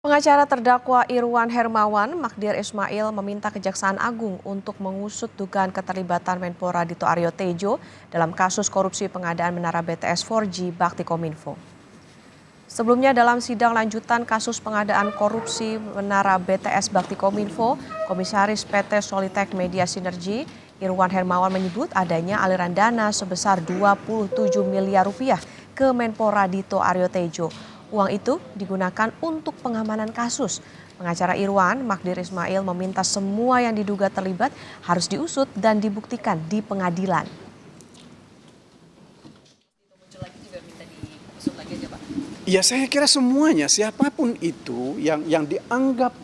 Pengacara terdakwa Irwan Hermawan, Magdir Ismail meminta Kejaksaan Agung untuk mengusut dugaan keterlibatan Menpora Dito Aryo Tejo dalam kasus korupsi pengadaan menara BTS 4G Bakti Kominfo. Sebelumnya dalam sidang lanjutan kasus pengadaan korupsi menara BTS Bakti Kominfo, Komisaris PT Solitek Media Sinergi, Irwan Hermawan menyebut adanya aliran dana sebesar 27 miliar rupiah ke Menpora Dito Aryo Tejo. Uang itu digunakan untuk pengamanan kasus. Pengacara Irwan, Magdir Ismail meminta semua yang diduga terlibat harus diusut dan dibuktikan di pengadilan. Ya saya kira semuanya, siapapun itu yang dianggap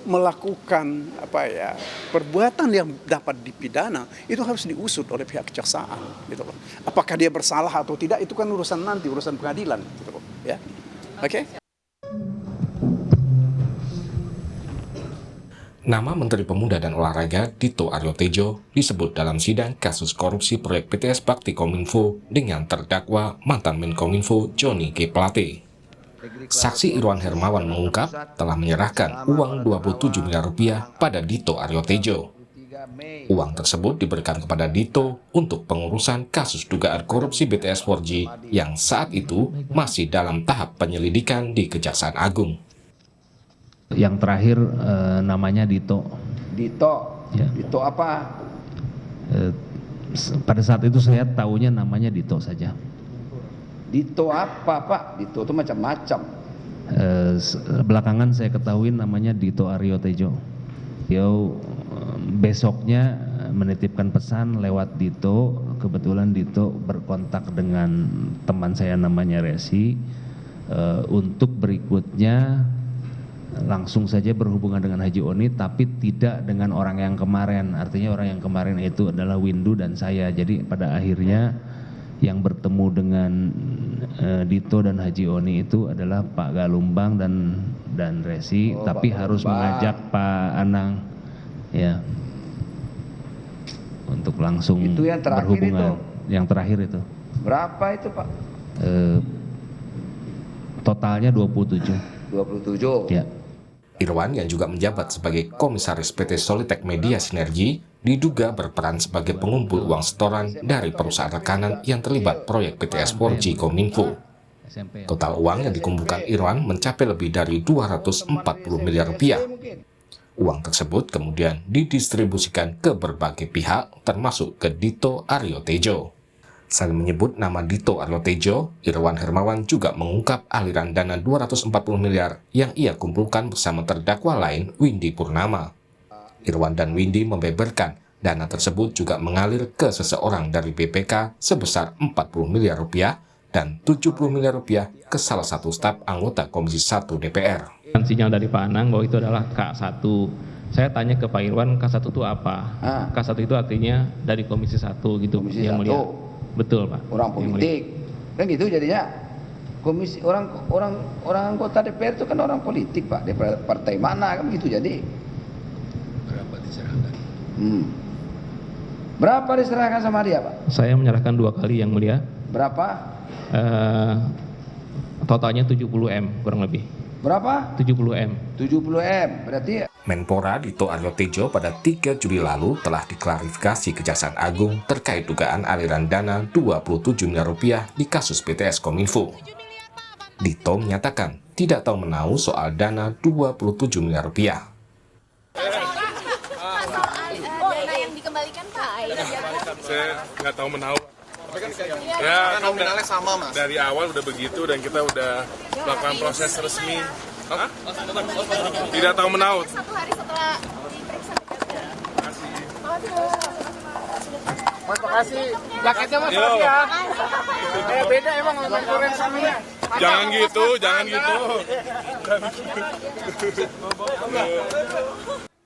melakukan perbuatan yang dapat dipidana itu harus diusut oleh pihak kejaksaan, gitu loh. Apakah dia bersalah atau tidak itu kan urusan nanti, urusan pengadilan, gitu loh. Ya. Oke. Nama Menteri Pemuda dan Olahraga Dito Aryo Tejo disebut dalam sidang kasus korupsi proyek BTS Bakti Kominfo dengan terdakwa mantan Menkominfo Johnny G. Plate. Saksi Irwan Hermawan mengungkap telah menyerahkan uang 27 miliar rupiah pada Dito Aryo Tejo. Uang tersebut diberikan kepada Dito untuk pengurusan kasus dugaan korupsi BTS 4G yang saat itu masih dalam tahap penyelidikan di Kejaksaan Agung. Yang terakhir namanya Dito. Dito? Ya. Dito apa? Pada saat itu saya tahunya namanya Dito saja. Dito apa Pak? Dito itu macam-macam. Belakangan saya ketahui namanya Dito Aryo Tejo. Beliau besoknya menitipkan pesan lewat Dito. Kebetulan Dito berkontak dengan teman saya namanya Resi. Untuk berikutnya langsung saja berhubungan dengan Haji Oni, tapi tidak dengan orang yang kemarin. Artinya orang yang kemarin itu adalah Windu dan saya. Jadi pada akhirnya yang bertemu dengan Dito dan Haji Oni itu adalah Pak Galumbang dan Resi, tapi harus mengajak Pak Anang ya untuk langsung itu yang berhubungan. Itu. Yang terakhir itu. Berapa itu Pak? Totalnya 27. 27. Ya. Irwan yang juga menjabat sebagai Komisaris PT Solitek Media Sinergi diduga berperan sebagai pengumpul uang setoran dari perusahaan rekanan yang terlibat proyek BTS 4G Kominfo. Total uang yang dikumpulkan Irwan mencapai lebih dari 240 miliar rupiah. Uang tersebut kemudian didistribusikan ke berbagai pihak termasuk ke Dito Aryo Tejo. Selain menyebut nama Dito Aryo Tejo, Irwan Hermawan juga mengungkap aliran dana 240 miliar yang ia kumpulkan bersama terdakwa lain Windy Purnama. Irwan dan Windy membeberkan dana tersebut juga mengalir ke seseorang dari BPK sebesar 40 miliar rupiah dan 70 miliar rupiah ke salah satu staf anggota Komisi 1 DPR. Sinyal dari Pak Anang bahwa itu adalah K1. Saya tanya ke Pak Irwan, K1 itu apa? K1 itu artinya dari Komisi 1 gitu. Komisi yang 1. Mulia. Betul Pak. Orang politik. Kan gitu jadinya. Komisi orang anggota DPR itu kan orang politik Pak. DPR partai mana kan gitu jadi. Berapa diserahkan? Berapa diserahkan sama dia Pak? Saya menyerahkan 2 kali yang mulia. Berapa? Totalnya 70 M kurang lebih. Berapa? 70 M. 70 M. Berarti Menpora Dito Aryo Tejo pada 3 Juli lalu telah diklarifikasi Kejaksaan Agung terkait dugaan aliran dana 27 miliar rupiah di kasus BTS Kominfo. Dito menyatakan tidak tahu menahu soal dana 27 miliar rupiah. Dana yang dikembalikan Pak. Saya nggak tahu menahu. Ya, nominalnya sama Mas. Dari awal udah begitu dan kita udah melakukan proses resmi. Tidak tahu menahu. 1 hari setelah diperiksa. Terima kasih. Jaketnya Mas ya. Beda emang sama keren samanya. Jangan gitu, jangan gitu.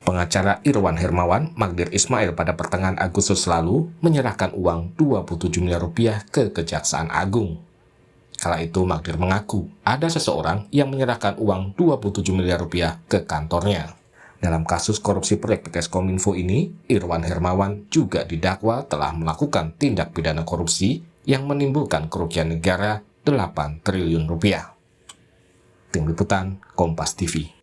Pengacara Irwan Hermawan, Magdir Ismail pada pertengahan Agustus lalu menyerahkan uang 27 miliar rupiah ke Kejaksaan Agung. Kala itu Magdir mengaku ada seseorang yang menyerahkan uang 27 miliar rupiah ke kantornya. Dalam kasus korupsi proyek BTS Kominfo ini, Irwan Hermawan juga didakwa telah melakukan tindak pidana korupsi yang menimbulkan kerugian negara 8 triliun rupiah. Tim Liputan, Kompas TV.